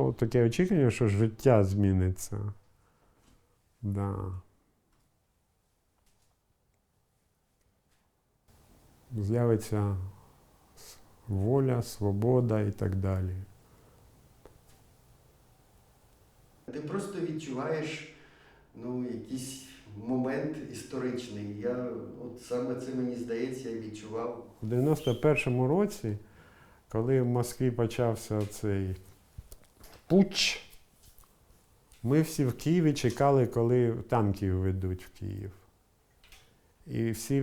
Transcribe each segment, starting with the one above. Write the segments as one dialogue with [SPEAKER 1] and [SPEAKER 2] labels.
[SPEAKER 1] було таке очікування, що життя зміниться. Да. З'явиться воля, свобода і так далі.
[SPEAKER 2] Ти просто відчуваєш якийсь момент історичний. От саме це, мені здається, я відчував.
[SPEAKER 1] У 91-му році, коли в Москві почався цей путч, ми всі в Києві чекали, коли танки введуть в Київ. І всі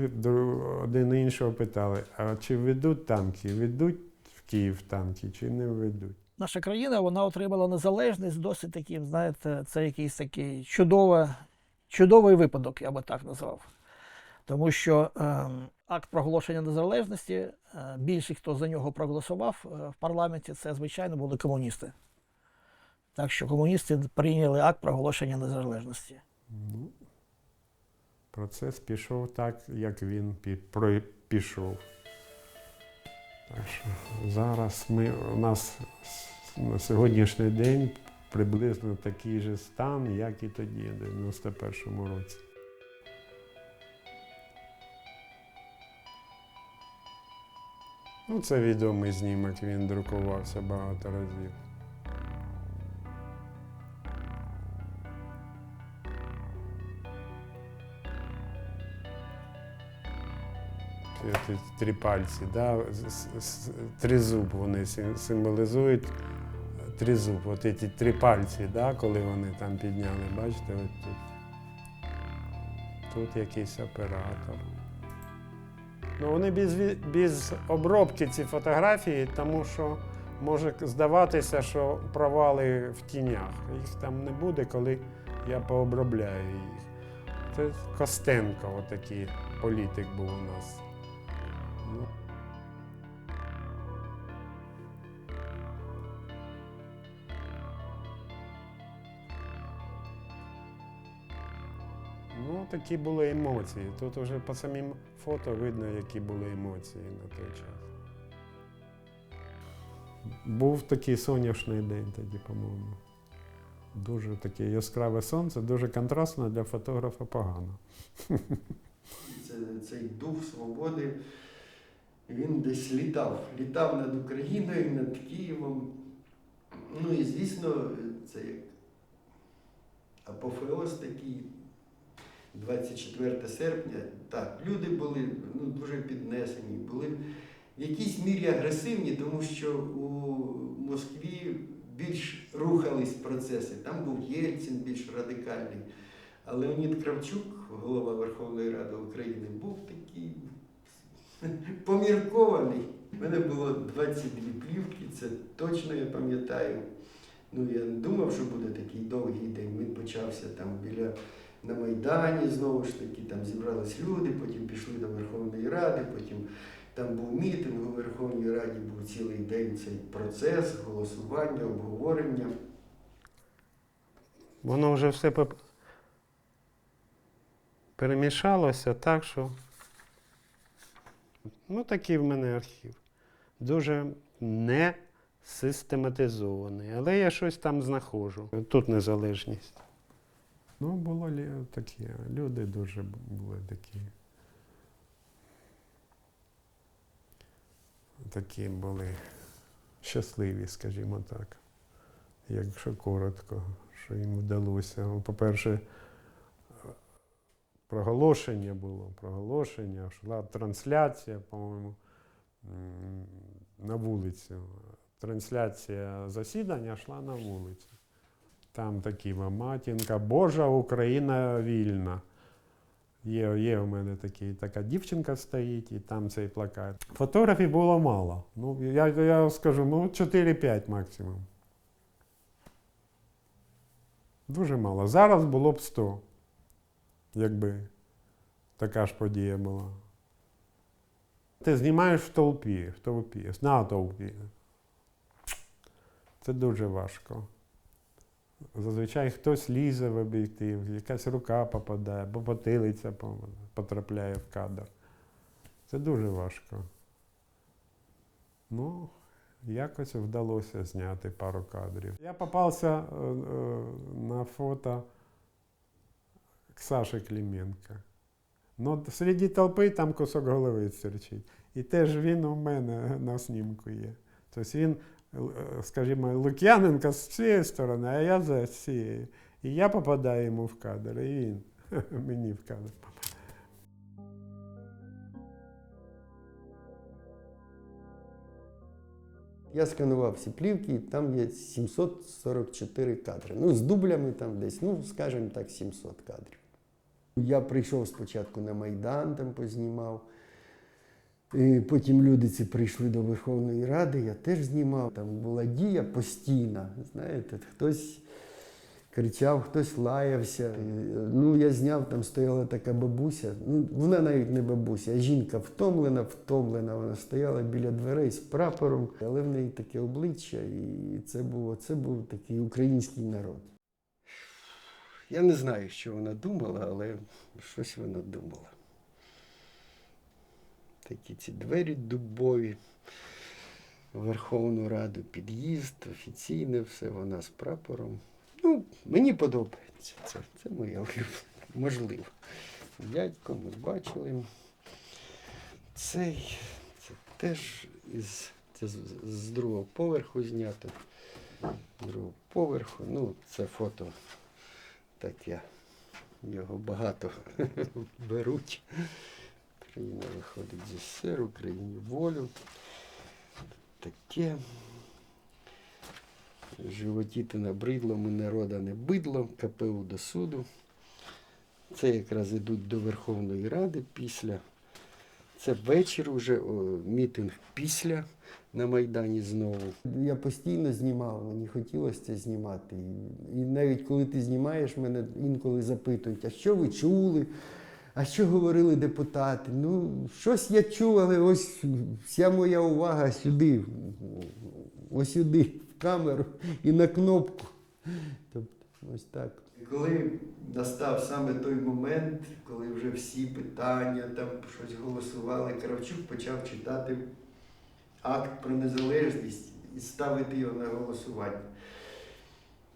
[SPEAKER 1] один іншого питали, а чи введуть танки, введуть в Київ танки, чи не введуть?
[SPEAKER 3] Наша країна, вона отримала незалежність досить таким, знаєте, це якийсь такий чудовий випадок, я би так назвав. Тому що акт проголошення незалежності, більшість, хто за нього проголосував в парламенті, це, звичайно, були комуністи. Так що комуністи прийняли акт проголошення незалежності.
[SPEAKER 1] Ну, процес пішов так, як він пішов. Так що зараз у нас на сьогоднішній день приблизно такий же стан, як і тоді, в 91-му році. Ну, це відомий знімок, він друкувався багато разів. Ці три пальці, да? Тризуб вони символізують тризуб. От ці три пальці, да? Коли вони там підняли, бачите, от тут. Тут якийсь оператор. Ну, вони без обробки ці фотографії, тому що може здаватися, що провали в тінях. Їх там не буде, коли я пообробляю їх. Це Костенко, отакий політик був у нас. Ну, такі були емоції. Тут вже по самим фото видно, які були емоції на той час. Був такий сонячний день тоді, по-моєму. Дуже таке яскраве сонце, дуже контрастно, для фотографа погано.
[SPEAKER 2] Цей дух свободи, він десь літав над Україною, над Києвом. Ну і, звісно, це як апофеоз такий, 24 серпня. Так, люди були дуже піднесені, були в якійсь мірі агресивні, тому що у Москві більш рухались процеси. Там був Єльцин більш радикальний. А Леонід Кравчук, голова Верховної Ради України, був такий поміркований. У мене було 22 плівки, це точно я пам'ятаю. Ну, я не думав, що буде такий довгий день. Він почався там на Майдані, знову ж таки, там зібрались люди, потім пішли до Верховної Ради, потім там був мітинг, у Верховній Раді був цілий день цей процес, голосування, обговорення.
[SPEAKER 1] Воно вже все перемішалося так, що... Ну, такий в мене архів. Дуже не систематизований, але я щось там знаходжу. Тут незалежність. Ну, було такі, люди дуже були такі були щасливі, скажімо так, якщо коротко, що їм вдалося. По-перше, проголошення, йшла трансляція, по-моєму, на вулицю. Трансляція засідання йшла на вулицю. Там такі матінка, Божа Україна вільна. Є у мене така дівчинка стоїть, і там цей плакат. Фотографій було мало. Ну, я скажу, 4-5 максимум. Дуже мало. Зараз було б 100, якби така ж подія була. Ти знімаєш в толпі, на толпі. Це дуже важко. Зазвичай хтось лізе в об'єктив, якась рука попадає, або потилиця потрапляє в кадр. Це дуже важко. Ну, Якось вдалося зняти пару кадрів. Я попався на фото к Саше Клименко. Ну, серед толпи там кусок голови стирчить. І теж він у мене на знімку є. Тобто він, скажімо, Лук'яненко з цієї сторони, а я за цієї. І я попадаю йому в кадр, і він мені в кадр.
[SPEAKER 2] Я сканував всі плівки, і там є 744 кадри. Ну, з дублями там десь, ну, скажімо так, 700 кадрів. Я прийшов спочатку на Майдан, там познімав. І потім люди ці прийшли до Верховної Ради, я теж знімав. Там була дія постійна, знаєте, хтось кричав, хтось лаявся. Ну, я зняв, там стояла така бабуся, ну, вона навіть не бабуся, а жінка втомлена, вона стояла біля дверей з прапором, але в неї таке обличчя, і це був такий український народ. Я не знаю, що вона думала, але щось вона думала. Такі ці двері дубові, Верховну Раду, під'їзд, офіційне все, вона з прапором. Ну, мені подобається. Це моя улюблена. Можливо. Дядько, ми бачили. Це теж з другого поверху знято. З другого поверху. Ну, це фото таке. Його багато беруть. Україна виходить зі СССР, Україні волю. Таке. Животіти набридло, ми народа не бидло, КПУ до суду. Це якраз ідуть до Верховної Ради після. Це вечір уже, мітинг після на Майдані знову. Я постійно знімав, мені хотілося це знімати. І навіть коли ти знімаєш, мене інколи запитують, а що ви чули? А що говорили депутати? Ну, щось я чув, але ось вся моя увага сюди, ось сюди, в камеру і на кнопку. Тобто, ось так. Коли настав саме той момент, коли вже всі питання, там щось голосували, Кравчук почав читати акт про незалежність і ставити його на голосування.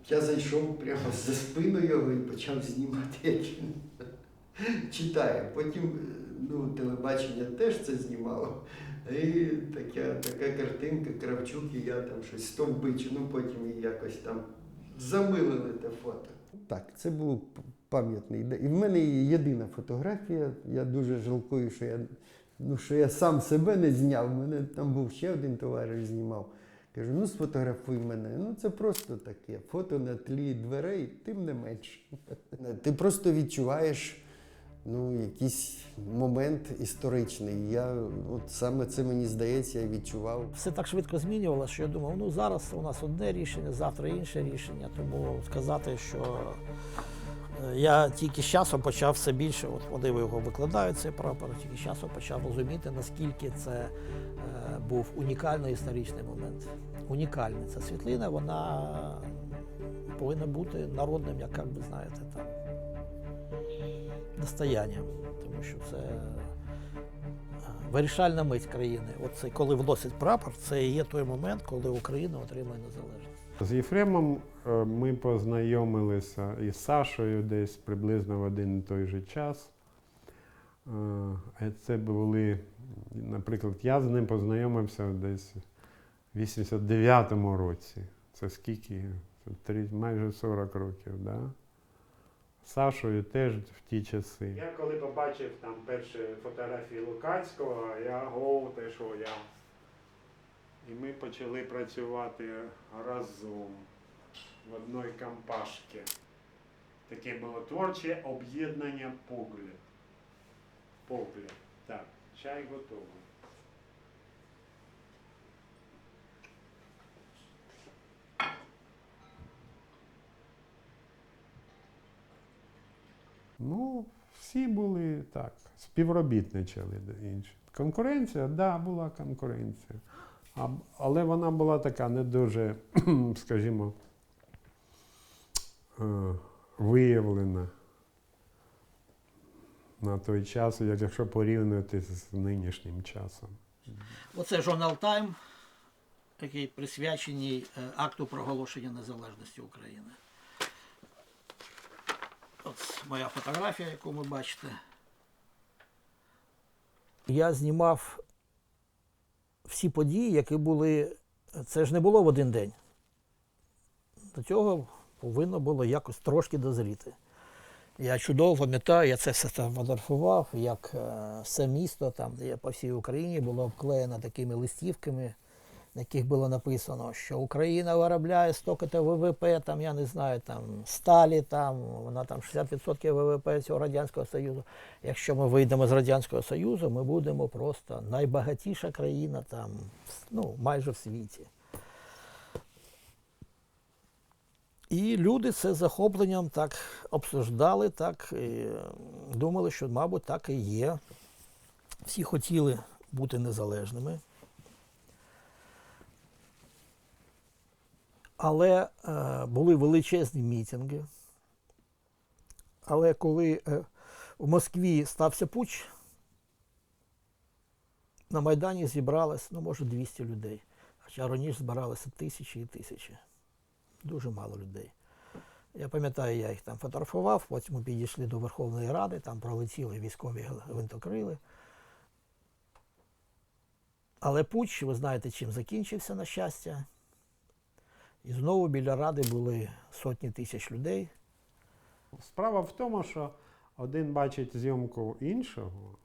[SPEAKER 2] Я зайшов прямо за спину його і почав знімати, як він читає. Потім телебачення теж це знімало. І така картинка, Кравчук, і я там щось стовбичу, потім і якось там замилили те фото. Так, це був пам'ятний день. І в мене є єдина фотографія. Я дуже жалкую, що я сам себе не зняв. Мене там був ще один товариш знімав. Кажу, сфотографуй мене. Це просто таке. Фото на тлі дверей, тим не менше. Ти просто відчуваєш якийсь момент історичний. Саме це, мені здається, я відчував.
[SPEAKER 3] Все так швидко змінювалося, що я думав, зараз у нас одне рішення, завтра інше рішення. Тому сказати, що я тільки з часом почав все більше, вони його викладають, цей прапор, тільки з часом почав розуміти, наскільки це був унікальний історичний момент. Унікальний. Ця світлина, вона повинна бути народним, як би знаєте, там, достоянням, тому що це вирішальна мить країни. Оце, коли вносять прапор, це і є той момент, коли Україна отримає незалежність.
[SPEAKER 1] З Єфремом ми познайомилися із Сашою десь приблизно в один і той же час. Це були, наприклад, я з ним познайомився десь в 89-му році. Це скільки? Майже 40 років, да? Сашою теж в ті часи. Я коли побачив там перші фотографії Лукацького, я те, що я. І ми почали працювати разом в одній компашці. Таке було творче об'єднання «Погляд». Погляд. Так, чай готовий. Всі були так, співробітничали інші. Конкуренція, да, була конкуренція. Але вона була така не дуже, скажімо, виявлена на той час, якщо порівнювати з нинішнім часом.
[SPEAKER 3] Оце журнал Time. який присвячений акту проголошення незалежності України. От моя фотографія, яку ви бачите. Я знімав всі події, які були. Це ж не було в один день. До цього повинно було якось трошки дозріти. Я чудово пам'ятаю, я це все там фотографував, як все місто, там, де я по всій Україні, було обклеєно такими листівками, на яких було написано, що Україна виробляє стільки-то ВВП, там, я не знаю, там, сталі, там, вона там 60% ВВП цього Радянського Союзу. Якщо ми вийдемо з Радянського Союзу, ми будемо просто найбагатіша країна там, ну, майже в світі. І люди це з захопленням так обсуждали, так і думали, що, мабуть, так і є. Всі хотіли бути незалежними. Але були величезні мітинги. Але коли в Москві стався путч, на Майдані зібралось, ну, може, 200 людей. Хоча раніше збиралися тисячі і тисячі. Дуже мало людей. Я пам'ятаю, я їх там фотографував, потім ми підійшли до Верховної Ради, там пролетіли військові гвинтокрили. Але путч, ви знаєте, чим закінчився, на щастя. І знову біля Ради були сотні тисяч людей.
[SPEAKER 1] Справа в тому, що один бачить зйомку іншого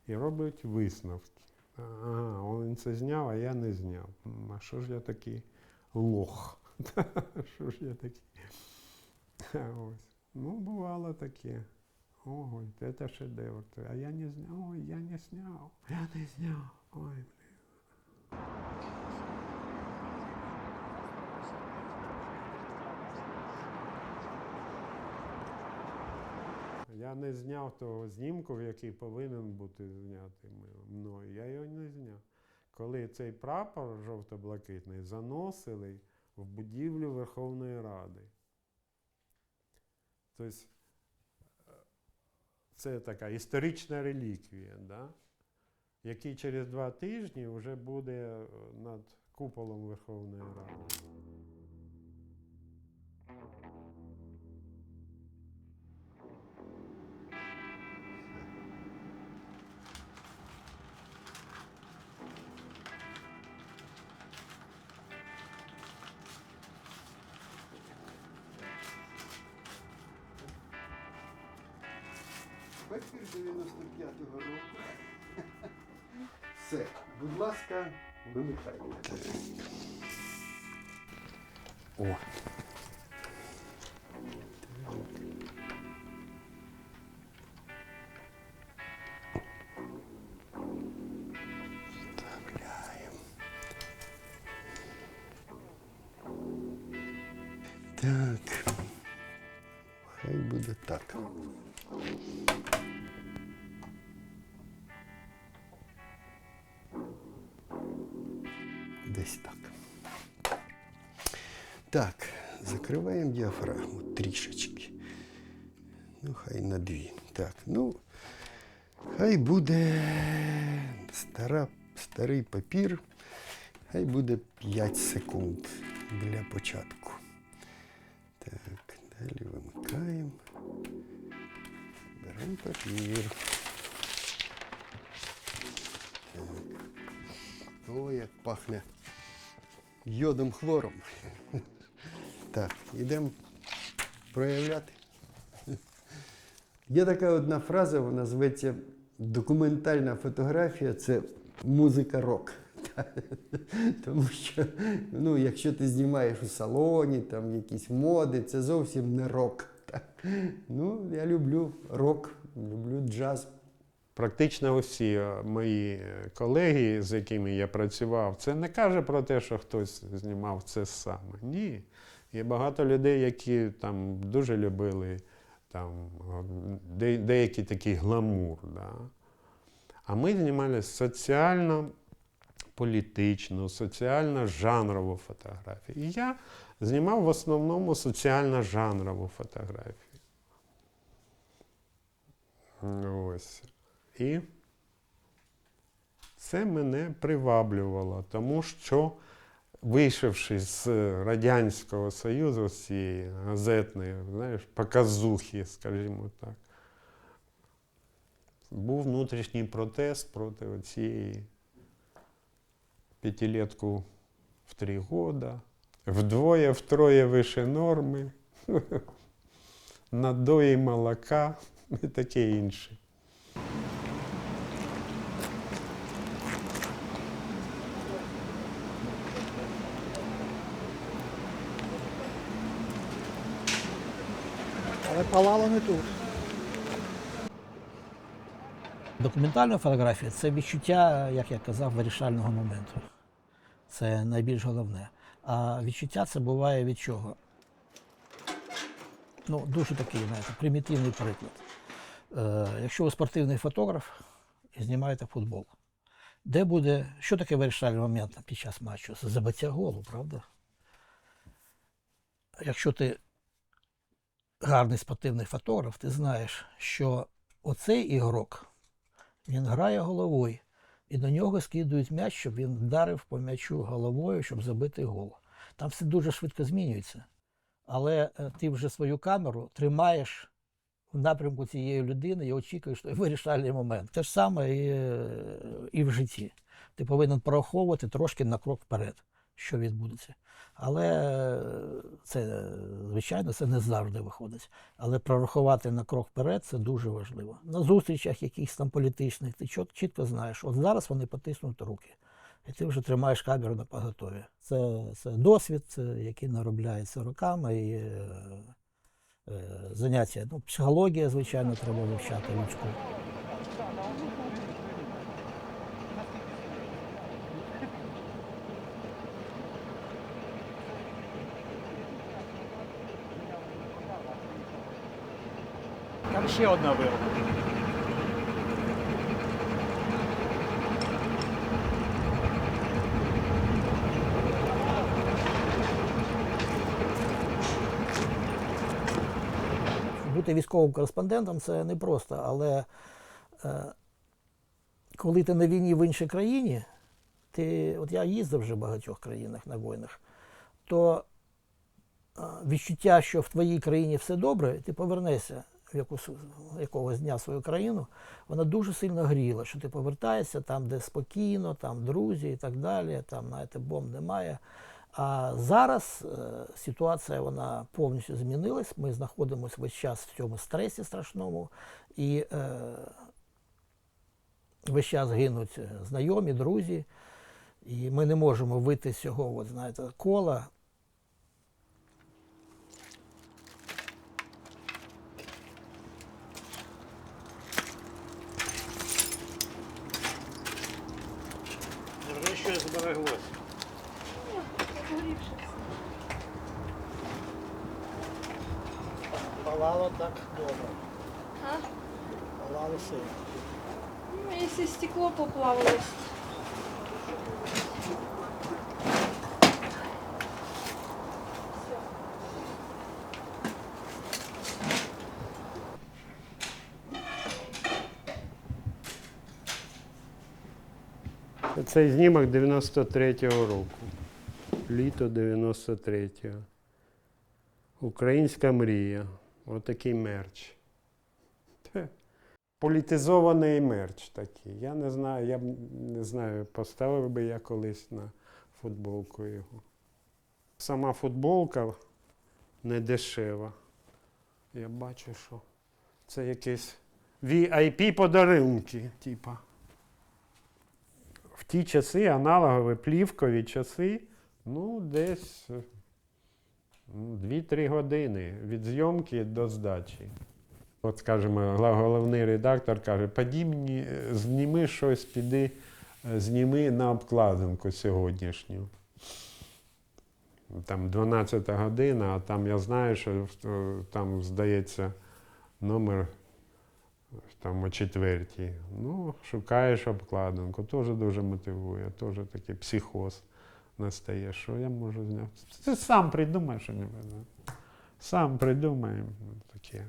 [SPEAKER 1] і робить висновки. Ага, він це зняв, а я не зняв. А що ж я такий лох? Що ж я такий? Ось. Ну, бувало таке. Ой, це шедевр. А я не зняв. Ой, я не зняв. Я не зняв. Ой, блін. Я не зняв того знімку, який повинен бути знятий мною. Я його не зняв. Коли цей прапор жовто-блакитний заносили в будівлю Верховної Ради. Тобто це така історична реліквія, да? Який через 2 тижні вже буде над куполом Верховної Ради.
[SPEAKER 2] Папір 95-го року. Все, будь ласка, вимикайте. О. Вставляємо. Так. Хай буде так. Десь так. Так, закриваємо діафрагму трішечки. Ну, хай на 2. Так, ну, хай буде старий папір, хай буде 5 секунд для початку. Так, далі вимикаємо. Беремо папір. Так. О, як пахне йодом хлором. Так, йдемо проявляти. Є така одна фраза, вона зветься документальна фотографія – це музика рок. Тому що, ну, якщо ти знімаєш у салоні, там якісь моди, це зовсім не рок. Ну, я люблю рок, люблю джаз.
[SPEAKER 1] Практично усі мої колеги, з якими я працював, це не каже про те, що хтось знімав це саме. Ні. Є багато людей, які там дуже любили там, деякий такий гламур. Да? А ми знімали соціально-політичну, соціально-жанрову фотографію. І я знімав в основному соціально-жанрову фотографію. Ось. І це мене приваблювало, тому що вийшовши з Радянського Союзу, з цієї газетної, знаєш, показухи, скажімо так, був внутрішній протест проти цієї п'ятилетку в 3 года, вдвоє-втроє вище норми, надої молока і таке інше.
[SPEAKER 3] Але палало не тут. Документальна фотографія це відчуття, як я казав, вирішального моменту. Це найбільш головне. А відчуття це буває від чого? Ну, дуже такий, знаєте, примітивний приклад. Якщо ви спортивний фотограф і знімаєте футбол, де буде, що таке вирішальний момент під час матчу? Це забиття голу, правда? Якщо ти гарний спортивний фотограф, ти знаєш, що оцей ігрок, він грає головою, і до нього скидують м'яч, щоб він вдарив по м'ячу головою, щоб забити гол. Там все дуже швидко змінюється. Але ти вже свою камеру тримаєш в напрямку цієї людини і очікуєш той вирішальний момент. Те ж саме і в житті. Ти повинен прораховувати трошки на крок вперед, що відбудеться. Але це, звичайно, це не завжди виходить. Але прорахувати на крок вперед – це дуже важливо. На зустрічах якихось там політичних ти чітко знаєш, от зараз вони потиснуть руки. І ти вже тримаєш камеру на поготові. Це досвід, який наробляється роками. І заняття. Ну, психологія, звичайно, треба вивчати людську.
[SPEAKER 4] Там ще одна вирва.
[SPEAKER 3] Бути військовим кореспондентом – це непросто, але коли ти на війні в іншій країні, от я їздив вже в багатьох країнах на війнах, то відчуття, що в твоїй країні все добре, ти повернешся якогось дня в свою країну, вона дуже сильно гріла, що ти повертаєшся там, де спокійно, там друзі і так далі, там, знаєте, бомб немає. А зараз ситуація вона повністю змінилась. Ми знаходимося весь час в цьому стресі страшному. І весь час гинуть знайомі, друзі. І ми не можемо вийти з цього, от, знаєте, кола.
[SPEAKER 4] Вже щось збереглося.
[SPEAKER 3] Палало так добре.
[SPEAKER 5] А?
[SPEAKER 3] Палало сильно.
[SPEAKER 5] Ну, если стекло поплавилось.
[SPEAKER 1] Цей знімок 93-го року. Літо 93-го. Українська мрія. Отакий мерч. Політизований мерч такий. Я не знаю, поставив би я колись на футболку його. Сама футболка не дешева. Я бачу, що це якісь VIP-подарунки, типа. В ті часи, аналогові, плівкові часи, ну, десь 2-3 години від зйомки до здачі. От, скажімо, головний редактор каже, подібні, зніми щось, піди, зніми на обкладинку сьогоднішню. Там 12 година, а там я знаю, що там, здається, номер там о 4:00. Ну, шукаєш обкладинку, теж дуже мотивує, теж такий психоз настає. Що я можу зняти? Ти сам придумай, що не буде. Сам придумай таке.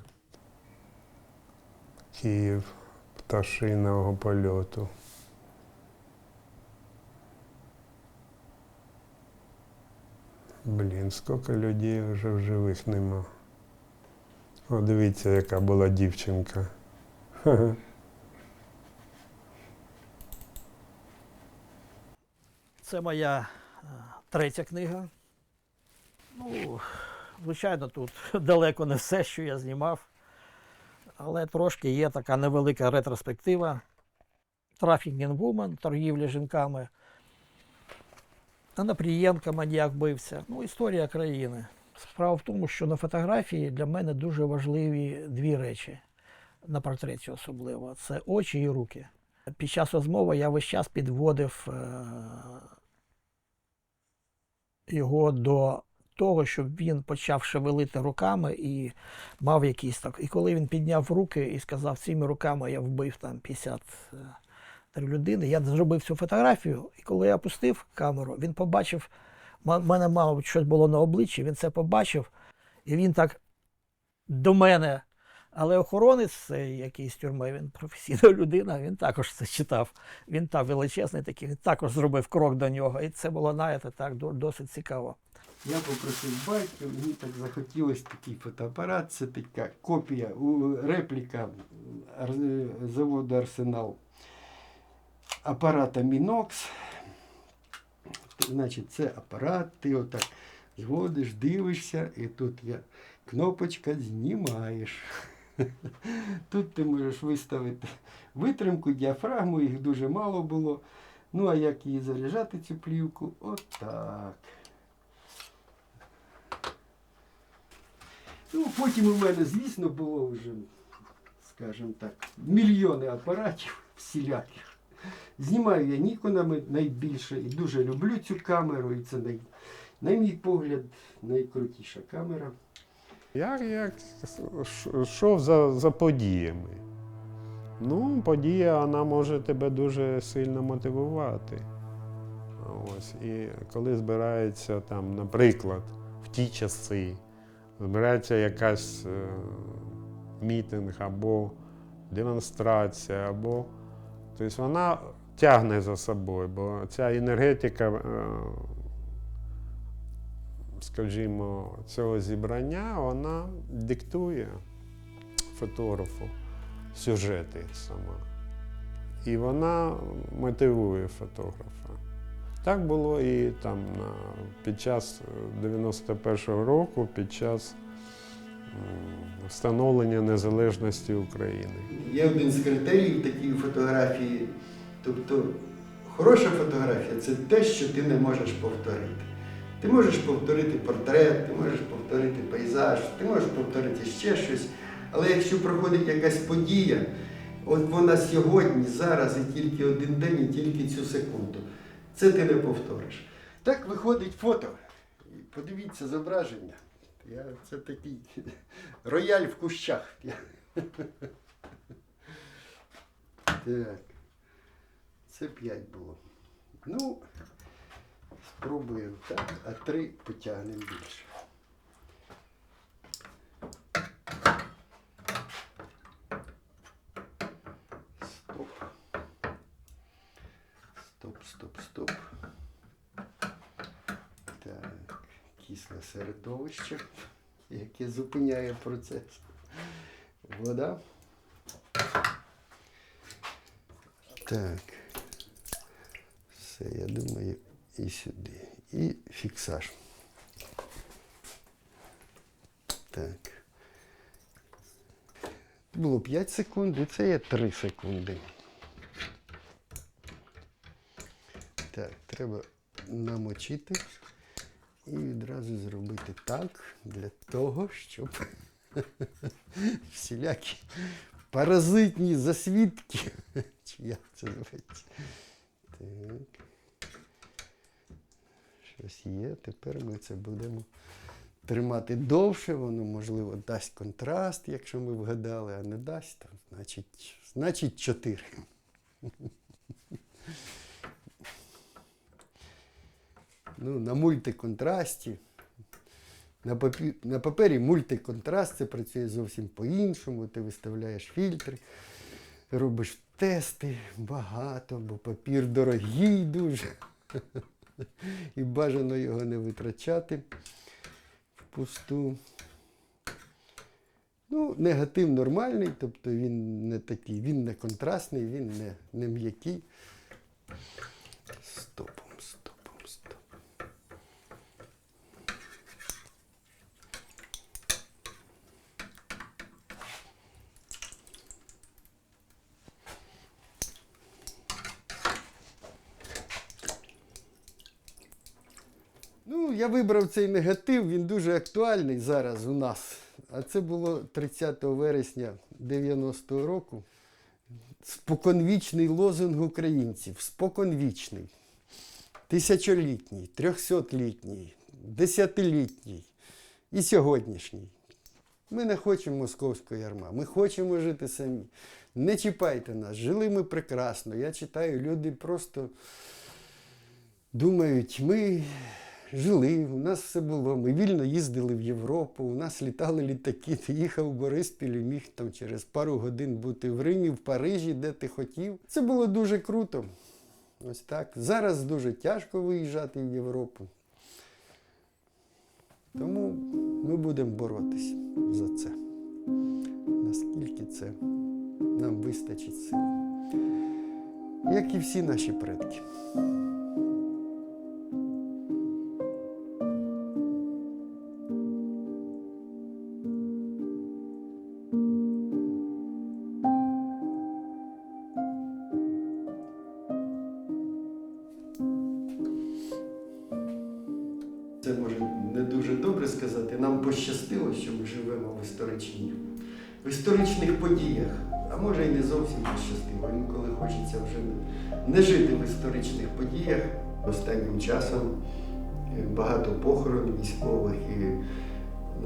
[SPEAKER 1] Київ пташиного польоту. Блін, скільки людей вже в живих нема. О, дивіться, яка була дівчинка. Ха-ха.
[SPEAKER 3] Це моя третя книга. Ну, звичайно, тут далеко не все, що я знімав, але трошки є така невелика ретроспектива. Trafficking Woman, торгівля жінками. Анапрієнка, маніяк вбивця. Ну, історія країни. Справа в тому, що на фотографії для мене дуже важливі дві речі, на портреті особливо. Це очі і руки. Під час розмови я весь час підводив його до того, щоб він почав шевелити руками і мав якийсь так. І коли він підняв руки і сказав, цими руками я вбив там 53 людини, я зробив цю фотографію, і коли я опустив камеру, він побачив, в мене, мабуть, щось було на обличчі, він це побачив, і він так до мене. Але охоронець цей якийсь тюрми, він професійна людина, він також це читав. Він так величезний такий, він також зробив крок до нього. І це було, знаєте, так досить цікаво.
[SPEAKER 2] Я попросив батька, мені так захотілося такий фотоапарат. Це така копія, репліка заводу Арсенал апарата Мінокс. Значить, це апарат, ти отак зводиш, дивишся, і тут є кнопочка «Знімаєш». Тут ти можеш виставити витримку, діафрагму, їх дуже мало було. Ну, а як її заряджати, цю плівку? Отак. Ну, потім у мене, звісно, було вже, скажімо так, мільйони апаратів всіляких. Знімаю я ніконами найбільше і дуже люблю цю камеру. І це, на мій погляд, найкрутіша камера.
[SPEAKER 1] Як йшов за подіями. Ну, подія, вона може тебе дуже сильно мотивувати. Ось. І коли збирається там, наприклад, в ті часи, збирається якась мітинг або демонстрація, або... Тобто вона тягне за собою, бо ця енергетика, скажімо, цього зібрання, вона диктує фотографу сюжети сама. І вона мотивує фотографа. Так було і там під час 91-го року, під час встановлення незалежності України.
[SPEAKER 2] Є один з критеріїв такої фотографії, тобто хороша фотографія – це те, що ти не можеш повторити. Ти можеш повторити портрет, ти можеш повторити пейзаж, ти можеш повторити ще щось, але якщо проходить якась подія, от вона сьогодні, зараз, і тільки один день, і тільки цю секунду, це ти не повториш. Так виходить фото. Подивіться зображення. Це такий рояль в кущах. Так. Це 5 було. Ну, спробуємо так, а 3 потягнемо більше. Стоп. Так, кисле середовище, яке зупиняє процес. Вода. Так. Все, я думаю, і сюди. І фіксаж. Так. Було 5 секунд, і це є 3 секунди. Так, треба намочити і відразу зробити так, для того, щоб всілякі паразитні засвідки, чи як це зветься. Так. Щось є, тепер ми це будемо тримати довше, воно, можливо, дасть контраст, якщо ми вгадали, а не дасть, то значить 4. Ну, на мультиконтрасті. На папері мультиконтраст, це працює зовсім по-іншому. Ти виставляєш фільтри, робиш тести багато, бо папір дорогий дуже. І бажано його не витрачати впусту. Ну, негатив нормальний, тобто він не такий, він не контрастний, він не м'який. Стопом. Ну, я вибрав цей негатив, він дуже актуальний зараз у нас. А це було 30 вересня 90-го року. Споконвічний лозунг українців. Споконвічний. Тисячолітній, 300-літній, десятилітній і сьогоднішній. Ми не хочемо московського ярма, ми хочемо жити самі. Не чіпайте нас, жили ми прекрасно. Я читаю, люди просто думають, ми жили, у нас все було, ми вільно їздили в Європу, у нас літали літаки, ти їхав в Бориспіль і міг там через пару годин бути в Римі, в Парижі, де ти хотів. Це було дуже круто. Ось так. Зараз дуже тяжко виїжджати в Європу. Тому ми будемо боротися за це. Наскільки це нам вистачить сил. Як і всі наші предки. Це може не дуже добре сказати. Нам пощастило, що ми живемо в історичних подіях. А може і не зовсім пощастило. Інколи хочеться вже не жити в історичних подіях. Останнім часом багато похорон військових і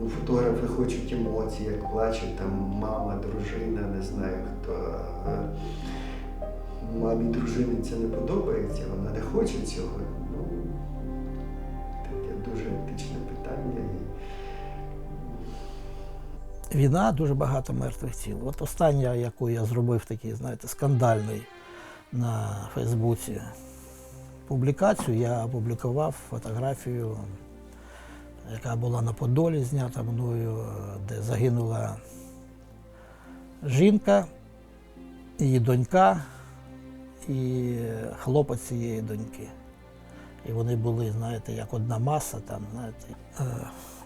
[SPEAKER 2] фотографи хочуть емоцій, як плаче там мама, дружина, не знаю хто. Мамі дружини це не подобається, вона не хоче цього. Дуже етичне питання.
[SPEAKER 3] Війна, дуже багато мертвих тіл. От остання, яку я зробив такий, знаєте, скандальний на Фейсбуці публікацію, я опублікував фотографію, яка була на Подолі, знята мною, де загинула жінка, її донька і хлопець цієї доньки. І вони були, знаєте, як одна маса там, знаєте.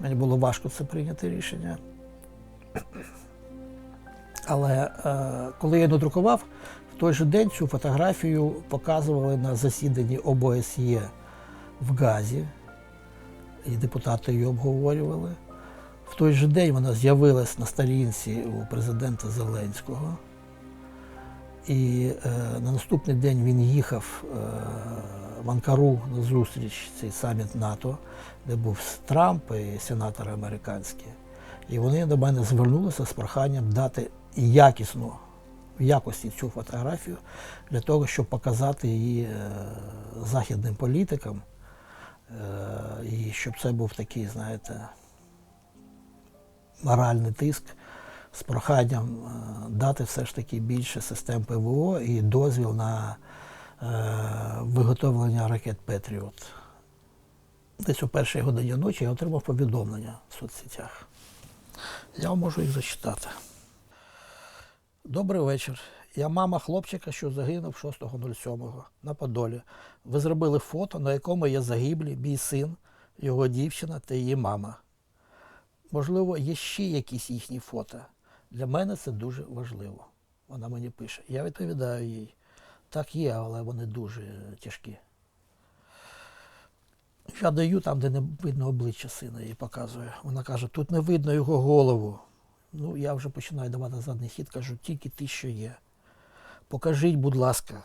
[SPEAKER 3] Мені було важко це прийняти рішення. Але коли я надрукував, в той же день цю фотографію показували на засіданні ОБСЄ в Газі. І депутати її обговорювали. В той же день вона з'явилась на сторінці у президента Зеленського. І на наступний день він їхав в Анкару на зустріч, цей саміт НАТО, де був Трамп і сенатори американські. І вони до мене звернулися з проханням дати якісну, в якості цю фотографію для того, щоб показати її західним політикам. І щоб це був такий, знаєте, моральний тиск з проханням дати все ж таки більше систем ПВО і дозвіл на виготовлення ракет Петріот. Десь о першій годині ночі я отримав повідомлення в соцсетях. Я вам можу їх зачитати. Добрий вечір. Я мама хлопчика, що загинув 6.07 на Подолі. Ви зробили фото, на якому є загиблі, мій син, його дівчина та її мама. Можливо, є ще якісь їхні фото. Для мене це дуже важливо. Вона мені пише. Я відповідаю їй. Так є, але вони дуже тяжкі. Я даю там, де не видно обличчя сина, і показую. Вона каже, тут не видно його голову. Ну, я вже починаю давати задній хід, кажу, тільки ти, що є. Покажіть, будь ласка.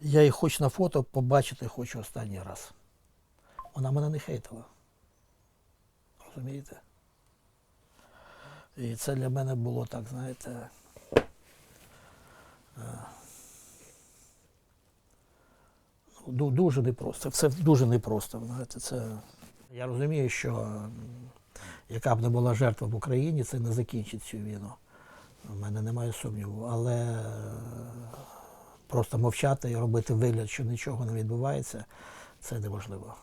[SPEAKER 3] Я їх хоч на фото побачити хочу останній раз. Вона мене не хейтила. Розумієте? І це для мене було так, знаєте, дуже непросто. Це дуже непросто. Знаєте, це... Я розумію, що яка б не була жертва в Україні, це не закінчить цю війну. У мене немає сумніву. Але просто мовчати і робити вигляд, що нічого не відбувається, це неможливо.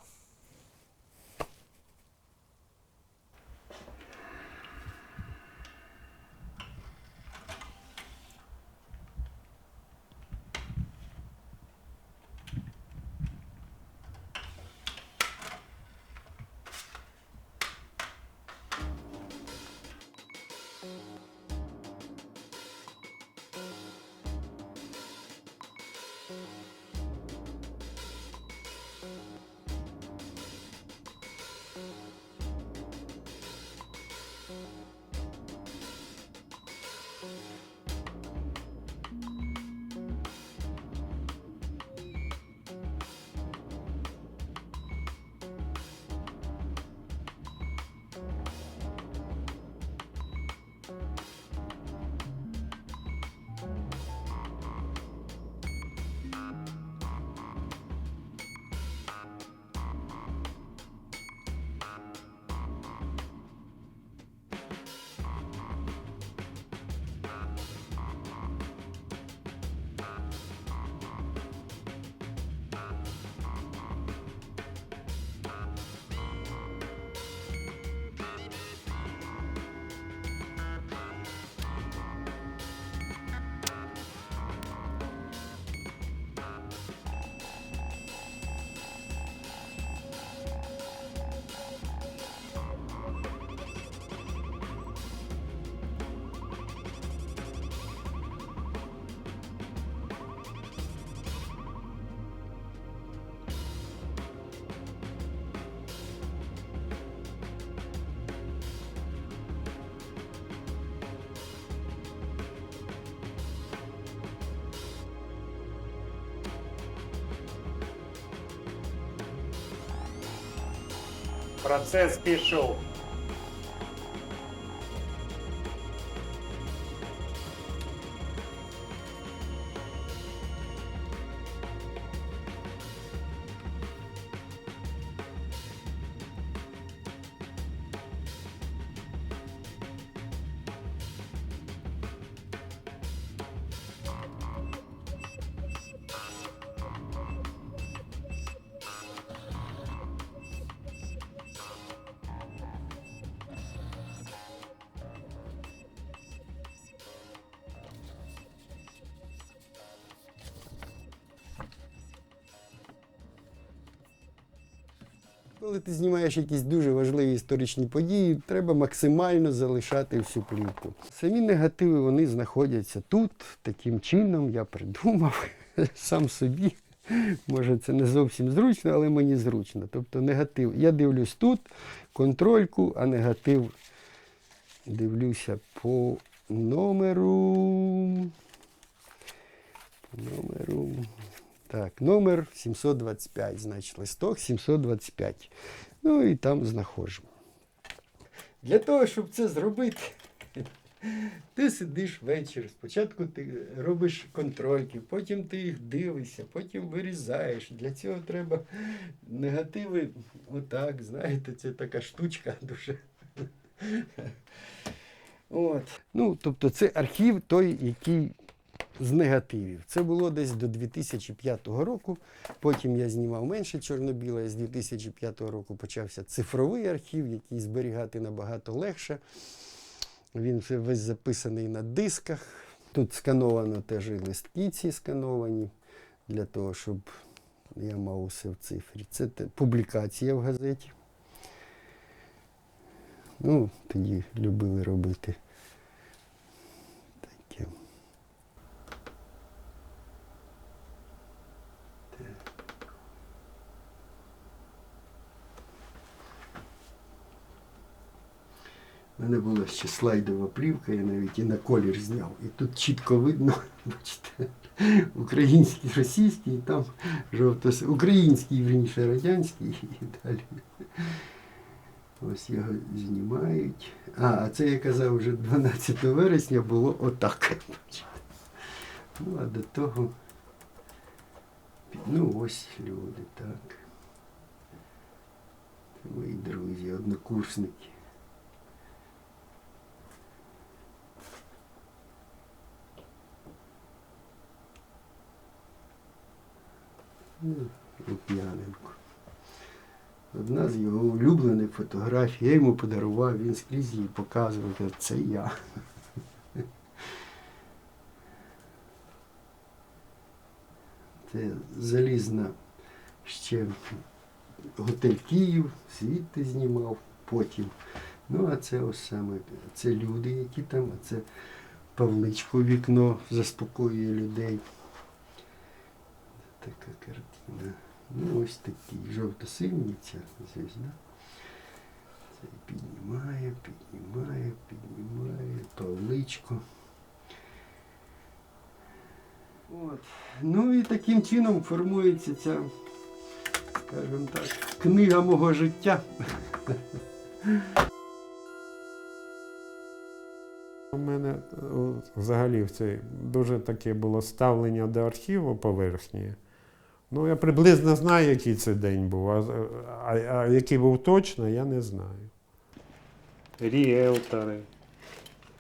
[SPEAKER 1] Процес пішов.
[SPEAKER 2] Коли ти знімаєш якісь дуже важливі історичні події, треба максимально залишати всю плівку. Самі негативи, вони знаходяться тут, таким чином я придумав сам собі. Може, це не зовсім зручно, але мені зручно. Тобто негатив. Я дивлюсь тут, контрольку, а негатив дивлюся по номеру. Так, номер 725, значить, листок 725. Ну і там знаходжу. Для того, щоб це зробити, ти сидиш ввечері, спочатку ти робиш контрольки, потім ти їх дивишся, потім вирізаєш. Для цього треба негативи, отак, знаєте, це така штучка дуже. От. Ну, тобто це архів той, який з негативів. Це було десь до 2005 року. Потім я знімав менше чорно-біле. З 2005 року почався цифровий архів, який зберігати набагато легше. Він вже весь записаний на дисках. Тут скановано теж і листки ці скановані, для того, щоб я мав усе в цифрі. Це публікація в газеті. Ну, тоді любили робити таке. У мене була ще слайдова плівка, я навіть і на колір зняв. І тут чітко видно, бачите, український, російський, і там український, вірніше, радянський і далі. Ось його знімають. А це я казав, вже 12 вересня було отак. Ну, а до того, ну ось люди, так. Це мої друзі, однокурсники. Ну, Лук'яненко. Одна з його улюблених фотографій. Я йому подарував, він скрізь її показував. Каже, це я. Це залізна ще готель Київ, звідти знімав потім. Ну, а це ось саме, це люди, які там, а це Павличко вікно заспокоює людей. Така картина. Ну, ось такий жовто-синій ця звізда. Це піднімає, піднімає, піднімає, Павличко. От. Ну і таким чином формується ця, скажімо так, книга мого життя.
[SPEAKER 1] У мене взагалі дуже таке було ставлення до архіву поверхні. Ну, я приблизно знаю, який це день був, а який був точно, я не знаю. Ріелтори,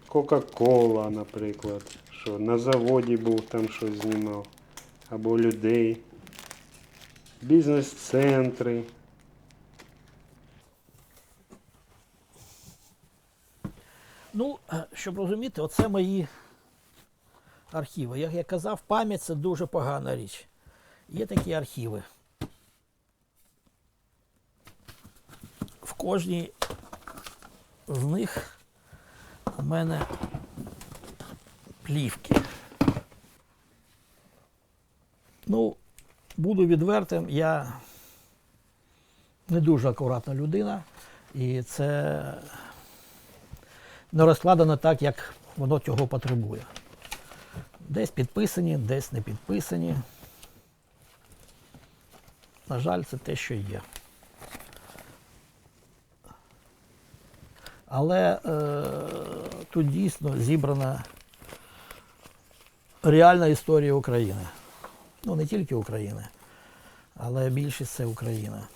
[SPEAKER 1] Кока-Кола, наприклад, що на заводі був, там щось знімав, або людей, бізнес-центри.
[SPEAKER 3] Ну, щоб розуміти, оце мої архіви. Як я казав, пам'ять це дуже погана річ. Є такі архіви. В кожній з них у мене плівки. Ну, буду відвертим, я не дуже акуратна людина, і це не розкладено так, як воно цього потребує. Десь підписані, десь не підписані. На жаль, це те, що є. Але тут дійсно зібрана реальна історія України. Ну, не тільки України, але більшість це Україна.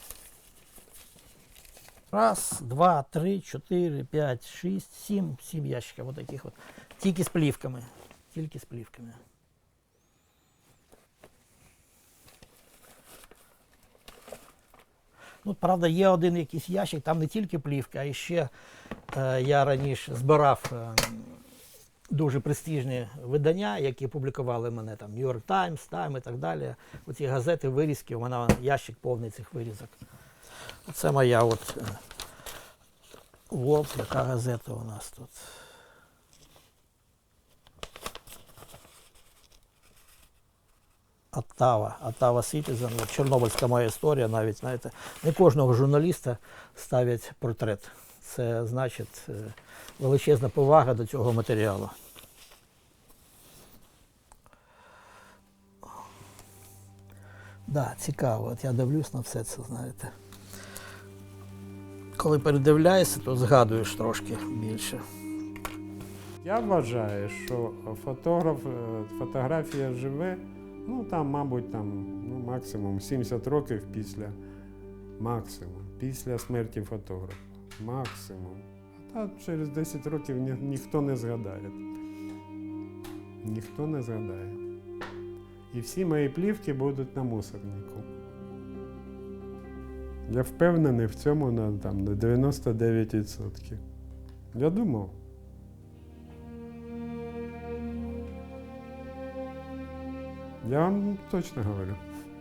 [SPEAKER 3] Раз, два, три, чотири, п'ять, шість, сім ящиків отаких от. Тільки з плівками. Тільки з плівками. Ну, правда, є один якийсь ящик, там не тільки плівка, а ще я раніше збирав дуже престижні видання, які публікували мене, там New York Times, Time і так далі. Оці газети, вирізки, у мене ящик повний цих вирізок. Це моя от яка газета у нас тут. Ottawa Citizen, от чорнобильська моя історія, навіть, знаєте, не кожного журналіста ставлять портрет. Це значить величезна повага до цього матеріалу. Да, цікаво, от я дивлюсь на все це, знаєте. Коли передивляєшся, то згадуєш трошки більше.
[SPEAKER 1] Я вважаю, що фотографія живе, ну там, мабуть, максимум 70 років після смерті фотографа. Максимум. А через 10 років ніхто не згадає. Ніхто не згадає. І всі мої плівки будуть на мусорнику. Я впевнений в цьому на 99%. Я думав. Я вам точно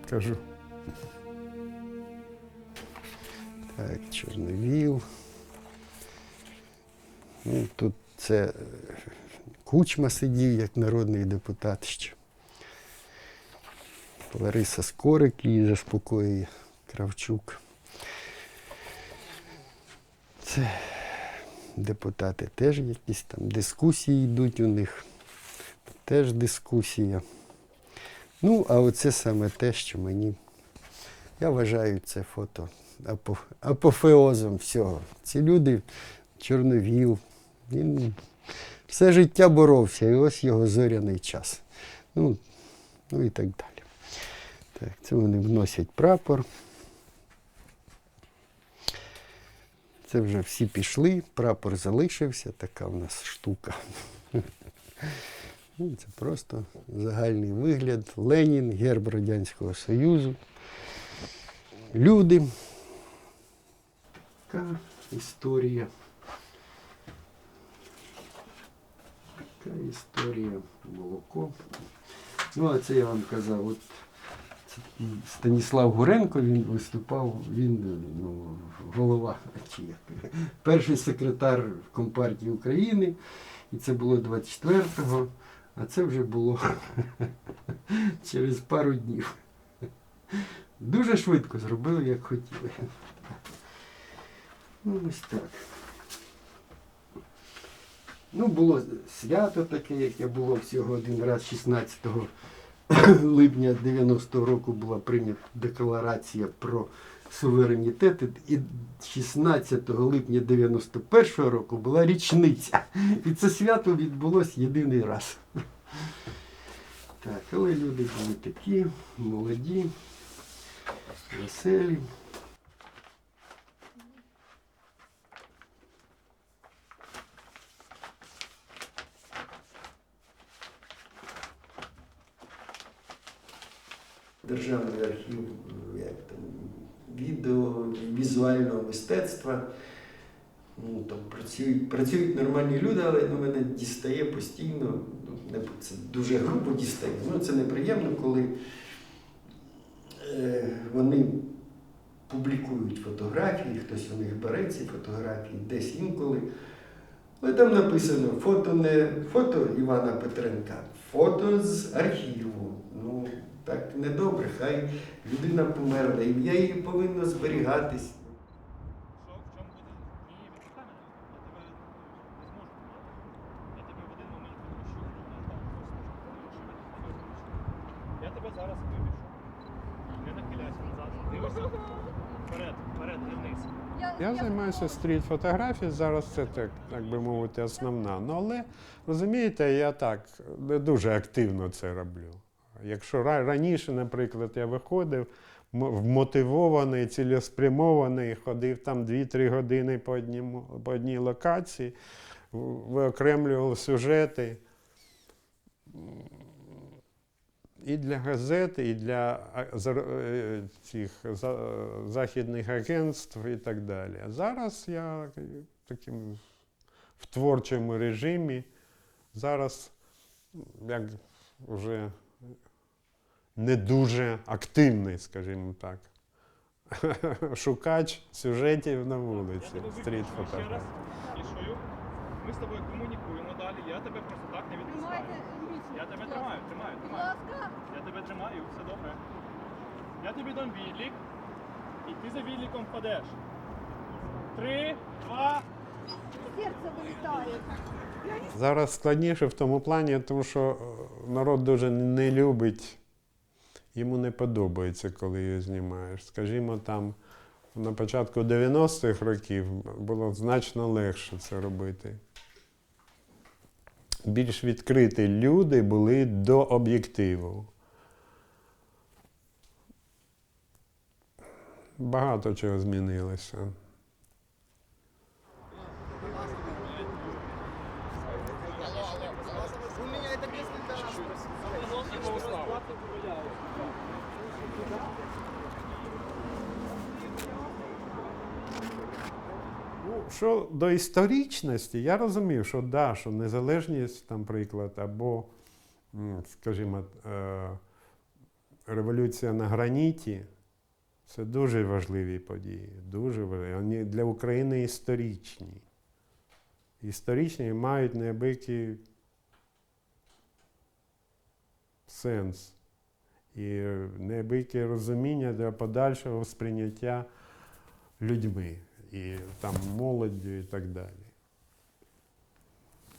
[SPEAKER 1] кажу.
[SPEAKER 2] Так, Чорновіл. Ну, тут це Кучма сидів як народний депутат ще. Лариса Скорик її заспокоює, Кравчук. Це депутати теж якісь там дискусії йдуть у них. Теж дискусія. Ну, а оце саме те, що мені, я вважаю це фото апофеозом всього. Ці люди, Чорновіл, він все життя боровся, і ось його зоряний час. Ну і так далі. Так, це вони вносять прапор. Це вже всі пішли, прапор залишився, така в нас штука. Ну, це просто загальний вигляд. Ленін, герб Радянського Союзу. Люди. Така історія. Така історія. Молоко. Ну, а це я вам казав, от це Станіслав Гуренко, він виступав, він голова, чи як, перший секретар Компартії України. І це було 24-го, а це вже було через пару днів. Дуже швидко зробили, як хотіли. Ну, ось так. Ну, було свято таке, яке було всього один раз 16 липня 90-го року була прийнята декларація про суверенітет, і 16 липня 91-го року була річниця. І це свято відбулося єдиний раз. Так, але люди були такі, молоді, веселі. Державний архів відео, візуального мистецтва. Ну, там працюють нормальні люди, але мене дістає постійно. Це дуже грубо дістає. Ну, це неприємно, коли вони публікують фотографії, хтось у них бере ці фотографії десь інколи. Але там написано фото Івана Петренка, фото з архіву. Ну, так недобре, хай людина померла, ім'я її повинно зберігатись.
[SPEAKER 4] Я тебе зараз вивішу. Не нахиляйся назад. Дивишся вперед, вперед і вниз.
[SPEAKER 1] Я займаюся стріт-фотографією, зараз це так би мовити, основна. Ну, але, розумієте, я так не дуже активно це роблю. Якщо раніше, наприклад, я виходив, вмотивований, цілеспрямований, ходив там 2-3 години по одній локації, виокремлював сюжети і для газет, і для цих західних агентств і так далі. А зараз я таким в творчому режимі, зараз як вже не дуже активний, скажімо так, шукач сюжетів на вулиці, стріт-фотографії.
[SPEAKER 4] Пішою. Ми з тобою комунікуємо далі, я тебе просто так не відпускаю. Я тебе тримаю. Я тебе тримаю, все добре. Я тобі дам відлік, і ти за відліком впадеш. 3, 2.
[SPEAKER 5] Серце вилітає.
[SPEAKER 1] Зараз складніше в тому плані, тому що народ дуже не любить, йому не подобається, коли її знімаєш. Скажімо, там на початку 90-х років було значно легше це робити. Більш відкриті люди були до об'єктиву. Багато чого змінилося. Що до історичності, я розумів, що да, що незалежність, там, приклад, або, скажімо, революція на граніті, це дуже важливі події, дуже важливі. Вони для України історичні. Історичні і мають неабиякий сенс і неабияке розуміння для подальшого сприйняття людьми. І там молоддю і так далі.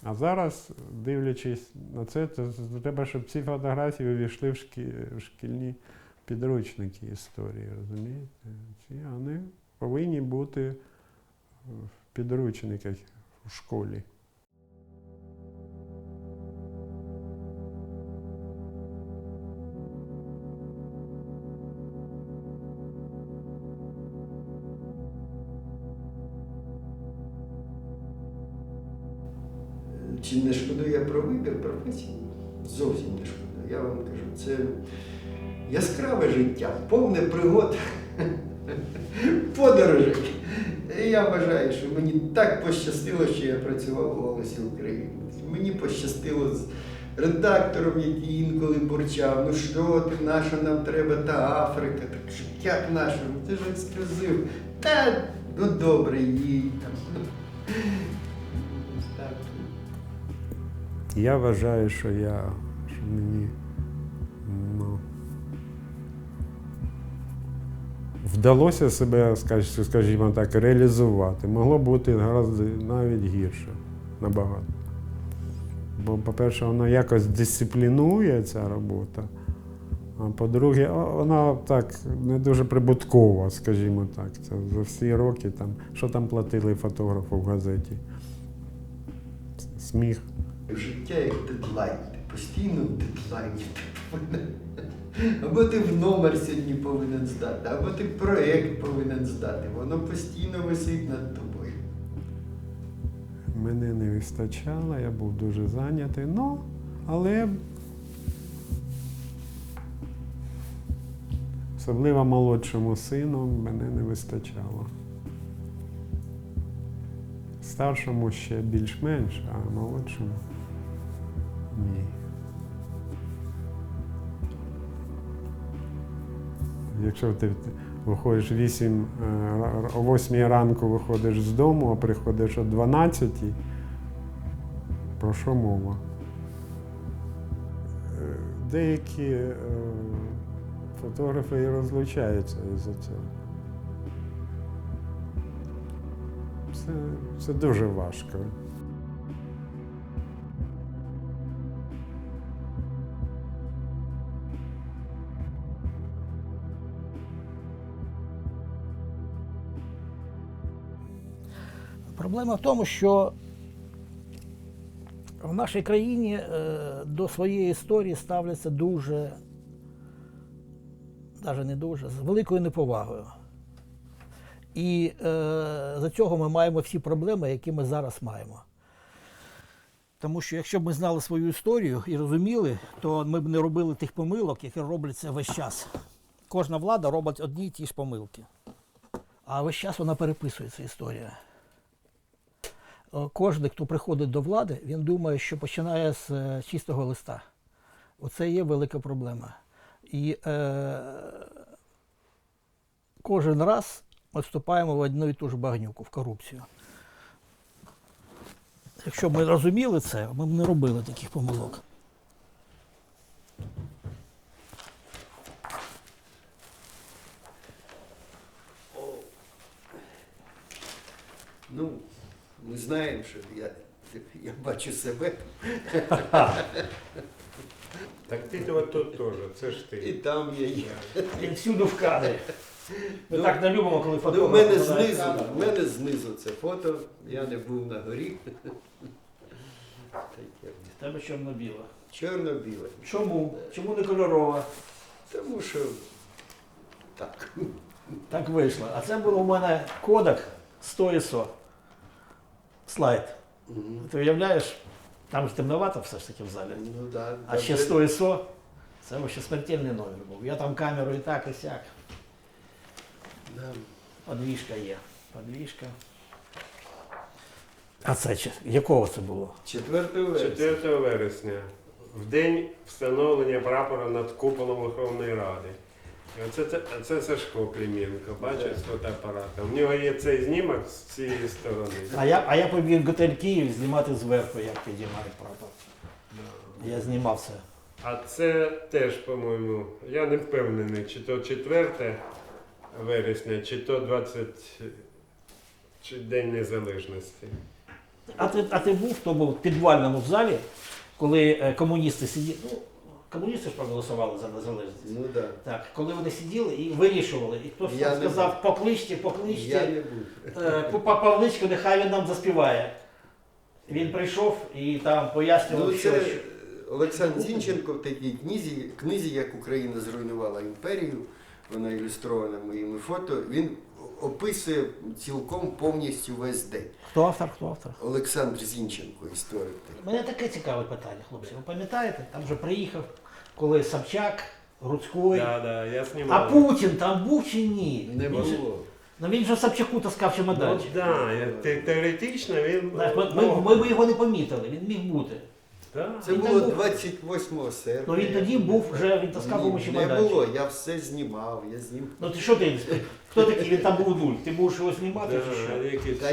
[SPEAKER 1] А зараз, дивлячись на це, то треба, щоб ці фотографії увійшли в шкільні підручники історії, розумієте? Вони повинні бути в підручниках у школі.
[SPEAKER 2] Чи не шкодую я про вибір професії? Зовсім не шкода. Я вам кажу, це яскраве життя, повне пригод, подорожей. І я вважаю, що мені так пощастило, що я працював у «Голосі України». Мені пощастило з редактором, який інколи бурчав, ну що ти, наша нам треба, та Африка, так життя наше, це ж ексклюзив. Та, ну добре, їй там. Так.
[SPEAKER 1] Я вважаю, що мені ну, вдалося себе, скажімо так, реалізувати. Могло бути гораздо навіть гірше, набагато. Бо, по-перше, воно якось дисциплінує, ця робота. А по-друге, вона так не дуже прибуткова, скажімо так. Це за всі роки, там, що там платили фотографу в газеті? Сміх.
[SPEAKER 2] Життя як дедлайн, ти постійно в дедлайні. Або ти в номер сьогодні повинен здати, або ти проєкт повинен здати. Воно постійно висить над тобою.
[SPEAKER 1] Мене не вистачало, я був дуже зайнятий, але особливо молодшому сину мене не вистачало. Старшому ще більш-менш, а молодшому ні. Якщо ти виходиш о 8 ранку виходиш з дому, а приходиш о 12, про що мова? Деякі фотографи і розлучаються із-за цього. Це дуже важко.
[SPEAKER 3] Проблема в тому, що в нашій країні до своєї історії ставляться дуже, навіть не дуже, з великою неповагою. І за цього ми маємо всі проблеми, які ми зараз маємо. Тому що якщо б ми знали свою історію і розуміли, то ми б не робили тих помилок, які робляться весь час. Кожна влада робить одні й ті ж помилки. А весь час вона переписується, історія. Кожен, хто приходить до влади, він думає, що починає з чистого листа. Оце є велика проблема. І кожен раз ми вступаємо в одну і ту ж багнюку, в корупцію. Якщо б ми розуміли це, ми б не робили таких помилок.
[SPEAKER 2] Ну, ми знаємо, що я бачу себе.
[SPEAKER 1] Так ти от тут теж, це ж
[SPEAKER 2] І там я є.
[SPEAKER 3] І всюди в кадрі. Ми так не любимо, коли
[SPEAKER 2] Ну,
[SPEAKER 3] фотограф.
[SPEAKER 2] в мене знизу це фото, я не був на горі. Таке.
[SPEAKER 3] В тебе чорно-біле.
[SPEAKER 2] Чорно-біле.
[SPEAKER 3] Чому? Чому не кольорова?
[SPEAKER 2] Тому що так.
[SPEAKER 3] Так вийшло. А це було у мене кодек 100 ISO. Слайд. Ти уявляєш? Там ж темновато все ж таки в залі.
[SPEAKER 2] Ну, да,
[SPEAKER 3] А ще 100 ISO. Це ще смертельний номер був. Я там камеру і так, і сяк.
[SPEAKER 2] Да.
[SPEAKER 3] Подвіжка є. Подвіжка. А це якого це було?
[SPEAKER 2] 4 вересня.
[SPEAKER 1] 4 вересня, в день встановлення прапора над куполом Верховної Ради. І це Сашко Клименко, бачиш, з фотоапаратом. В нього є цей знімок з цієї сторони.
[SPEAKER 3] А я побіг в готель Київ знімати зверху, як підіймають прапор. Я знімав це.
[SPEAKER 1] А це теж, по-моєму, я не впевнений, чи то 4 вересня, чи то 20 чи День Незалежності.
[SPEAKER 3] А ти був в тому підвальному залі, коли комуністи сиділи? Ну, комуністи ж проголосували за незалежність.
[SPEAKER 2] Ну так.
[SPEAKER 3] Так, коли вони сиділи і вирішували, і хтось
[SPEAKER 2] Я
[SPEAKER 3] там
[SPEAKER 2] не
[SPEAKER 3] сказав, покличте,
[SPEAKER 2] Я
[SPEAKER 3] покличте
[SPEAKER 2] не був.
[SPEAKER 3] Павличку, нехай він нам заспіває. Він прийшов і там пояснював,
[SPEAKER 2] Ну,
[SPEAKER 3] що...
[SPEAKER 2] це Олександр Зінченко в такій книзі «Як Україна зруйнувала імперію», вона ілюстрована моїми фото, він описує цілком повністю весь день.
[SPEAKER 3] Хто автор, хто автор?
[SPEAKER 2] Олександр Зінченко, історик.
[SPEAKER 3] Мене таке цікаве питання, хлопці. Ви пам'ятаєте, там вже приїхав, коли Собчак, Груцький.
[SPEAKER 1] Да, я
[SPEAKER 3] А
[SPEAKER 1] знімав.
[SPEAKER 3] Путін там був чи ні?
[SPEAKER 2] Не
[SPEAKER 3] Він же-
[SPEAKER 2] було.
[SPEAKER 3] Ну він же Собчаку таскав
[SPEAKER 1] Ну,
[SPEAKER 3] чемоданчик.
[SPEAKER 1] теоретично він...
[SPEAKER 3] Знаєш, ми б його не помітили, він міг бути.
[SPEAKER 2] Це
[SPEAKER 3] Він
[SPEAKER 2] було
[SPEAKER 3] там був.
[SPEAKER 2] 28 серпня.
[SPEAKER 3] Ну він тоді був вже, він таскав йому
[SPEAKER 2] Не
[SPEAKER 3] чемоданчик.
[SPEAKER 2] було, я все знімав, я знімав.
[SPEAKER 3] Ну ти що ти? Хто такий? Він там був нуль. Ти будеш його знімати чи що?
[SPEAKER 2] Та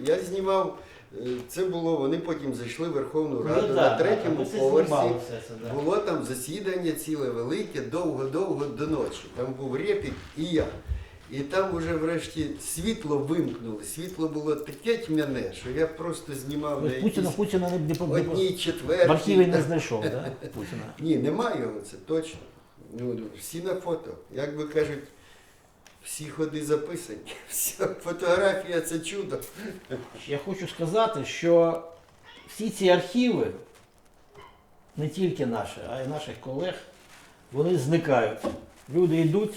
[SPEAKER 2] я знімав, це було, вони потім зайшли в Верховну Раду
[SPEAKER 3] Ну,
[SPEAKER 2] на
[SPEAKER 3] да,
[SPEAKER 2] третьому
[SPEAKER 3] ми це
[SPEAKER 2] поверсі.
[SPEAKER 3] знімали все це, да.
[SPEAKER 2] Було там засідання ціле велике, довго-довго до ночі. Там був Рєпік і я. І там вже врешті світло вимкнули. Світло було таке тьмяне, що я просто знімав на
[SPEAKER 3] Путіна не
[SPEAKER 2] одній
[SPEAKER 3] в
[SPEAKER 2] четвертій.
[SPEAKER 3] архіві не знайшов, да? Путіна.
[SPEAKER 2] Ні, немає його, це точно. Ну, всі на фото. Як би кажуть, всі ходи записані. Вся фотографія це чудо.
[SPEAKER 3] Я хочу сказати, що всі ці архіви, не тільки наші, а й наших колег, вони зникають. Люди йдуть,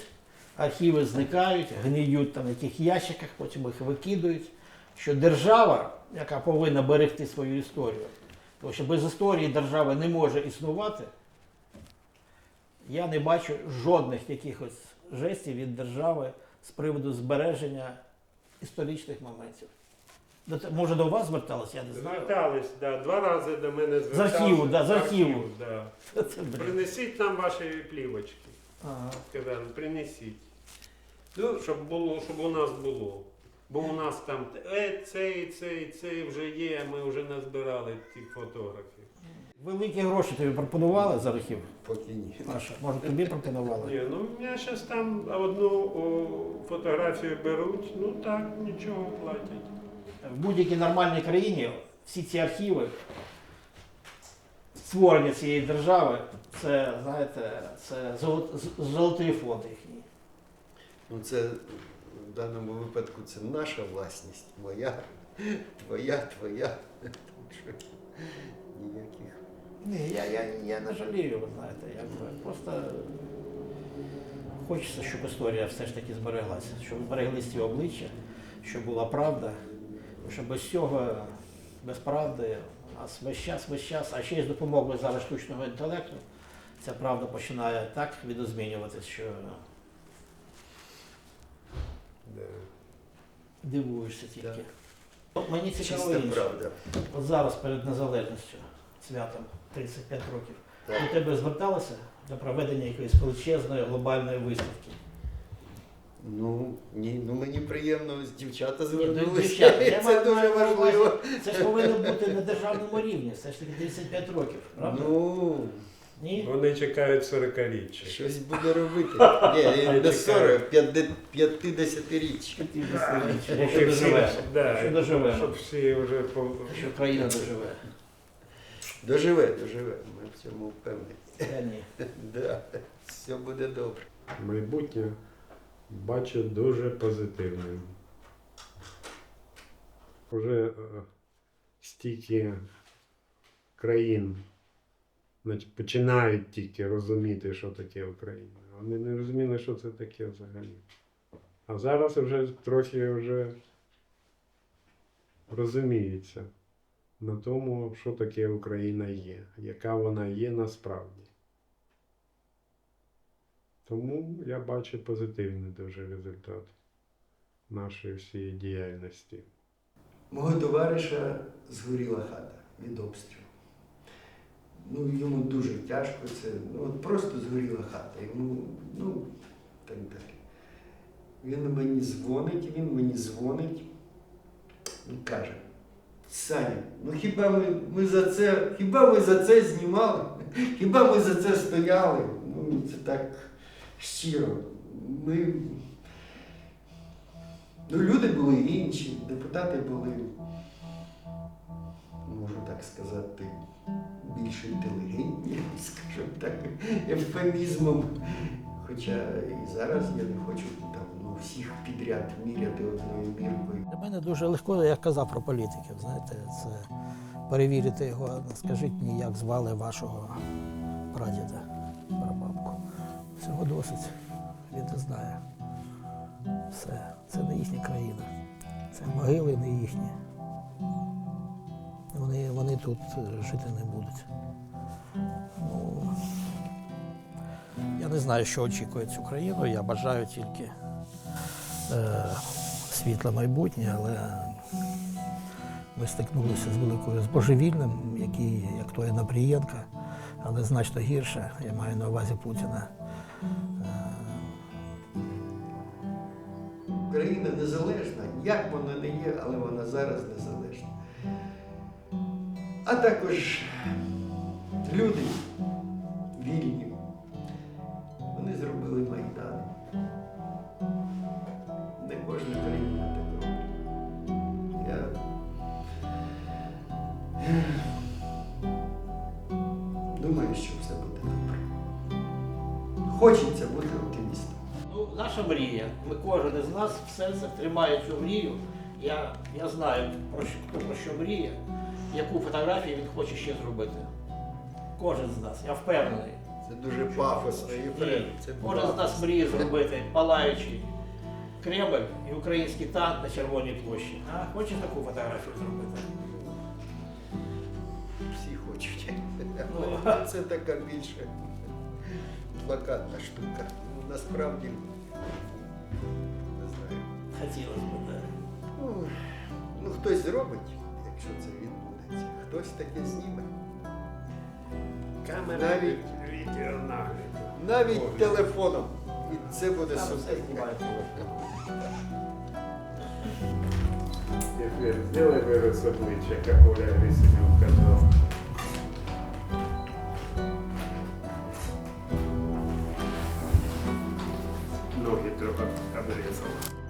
[SPEAKER 3] архіви зникають, гниють там в яких ящиках, потім їх викидують. Що держава, яка повинна берегти свою історію, тому що без історії держава не може існувати, я не бачу жодних якихось жестів від держави з приводу збереження історичних моментів. Може, до вас зверталися, я не знаю.
[SPEAKER 1] Звертались, да, 2 рази до мене зверталися.
[SPEAKER 3] архіву, да, з архіву.
[SPEAKER 1] Да.
[SPEAKER 3] Це бред.
[SPEAKER 1] Принесіть нам ваші плівочки.
[SPEAKER 3] Ага.
[SPEAKER 1] Сказали, принесіть. Ну, щоб у нас було. Бо у нас там цей вже є, ми вже назбирали тих фотографів.
[SPEAKER 3] Великі гроші тобі пропонували за архів?
[SPEAKER 2] Поки ні.
[SPEAKER 3] Маша, може тобі пропонували?
[SPEAKER 1] Ні, ну я зараз там одну фотографію беруть, ну так, нічого платять.
[SPEAKER 3] В будь-якій нормальній країні всі ці архіви, створення цієї держави, це, знаєте, це золотий фонд їхній.
[SPEAKER 2] Ну це в даному випадку це наша власність, моя, твоя. Так що ніяких.
[SPEAKER 3] Ні, я не жалію, ви знаєте, якби. Просто хочеться, щоб історія все ж таки збереглася, щоб збереглись ці обличчя, щоб була правда, щоб без цього, без правди, а весь час, а ще й з допомогою зараз штучного інтелекту, ця правда починає так відозмінюватися, що
[SPEAKER 1] Да.
[SPEAKER 3] дивуєшся тільки.
[SPEAKER 2] Да.
[SPEAKER 3] Ну, мені цікаво
[SPEAKER 2] Чиста
[SPEAKER 3] інше.
[SPEAKER 2] правда.
[SPEAKER 3] От зараз перед незалежністю, святом 35 років,
[SPEAKER 2] Так.
[SPEAKER 3] до тебе зверталися для проведення якоїсь величезної глобальної виставки?
[SPEAKER 2] Ну, ні, ну мені приємно, дівчата
[SPEAKER 3] Ні,
[SPEAKER 2] звернулися.
[SPEAKER 3] дівчата, я
[SPEAKER 2] Це
[SPEAKER 3] маю
[SPEAKER 2] дуже
[SPEAKER 3] на увазі,
[SPEAKER 2] важливо.
[SPEAKER 3] Це ж повинно бути на державному рівні, все ж таки 35 років, правда?
[SPEAKER 2] Ну,
[SPEAKER 3] Ні?
[SPEAKER 1] Вони чекають 40-річчя.
[SPEAKER 2] щось буде робити. Ні, не 40, 50-річчя.
[SPEAKER 3] Якщо доживе.
[SPEAKER 1] Да,
[SPEAKER 3] Якщо доживе.
[SPEAKER 1] щоб всі вже
[SPEAKER 3] Якщо країна доживе.
[SPEAKER 2] Доживе. Ми в цьому впевнені.
[SPEAKER 3] Я ні.
[SPEAKER 2] Да, все буде добре.
[SPEAKER 1] майбутнє бачу дуже позитивним. Уже стільки країн починають тільки розуміти, що таке Україна. Вони не розуміли, що це таке взагалі. А зараз вже трохи вже розуміються на тому, що таке Україна є, яка вона є насправді. Тому я бачу позитивний дуже результат нашої всієї діяльності.
[SPEAKER 2] Мого товариша згоріла хата від обстрілу. Ну, йому дуже тяжко це. Ну, от просто згоріла хата. Йому, ну, так далі. Він мені дзвонить і каже: Саня, ну хіба ми за це знімали? Хіба ми за це стояли? Ну, це так щиро. Люди були інші, депутати були, можу так сказати, більш інтелігентні, скажімо так, евфемізмом. Хоча і зараз я не хочу там всіх підряд міряти одною міркою.
[SPEAKER 3] Для мене дуже легко, я казав про політиків, знаєте, це перевірити його, скажіть мені, як звали вашого прадіда, прабабку. Всього досить, він не знає. Все, це не їхня країна. Це могили не їхні. Вони тут жити не будуть. Ну, я не знаю, що очікує цю країну. Я бажаю тільки світле майбутнє, але ми стикнулися з великою з божевільним, який, як той Напрієнка, але значно гірше, я маю на увазі Путіна.
[SPEAKER 2] Україна незалежна, як вона не є, але вона зараз незалежна. А також люди вільні, вони зробили Майдан. Не кожна країна так робить. Я думаю, що все буде добре. Хочеться бути оптимістом.
[SPEAKER 3] Ну, наша мрія. Ми кожен із нас в серцях тримає цю мрію. Я знаю, хто про що мріє, яку фотографію він хоче ще зробити. Кожен з нас, я впевнений.
[SPEAKER 2] Це дуже пафосно, Єфрем. Це
[SPEAKER 3] Кожен з нас мріє зробити палаючий Кремль і український танк на Червоній площі. А хочеш таку фотографію зробити?
[SPEAKER 2] Всі хочуть.
[SPEAKER 3] Ну.
[SPEAKER 2] Але це така більше плакатна штука. Ну, насправді, не знаю.
[SPEAKER 3] Хотілося б, так.
[SPEAKER 2] Ну, хтось зробить, якщо це відбудеться. Хтось таке зніме. Навіть, навіть телефоном. І це буде
[SPEAKER 3] Там все
[SPEAKER 2] супер.
[SPEAKER 3] знімають.
[SPEAKER 1] Теперь сделай вырос обличья, как Оля Грисинев сказал. Ноги трохи обрезал.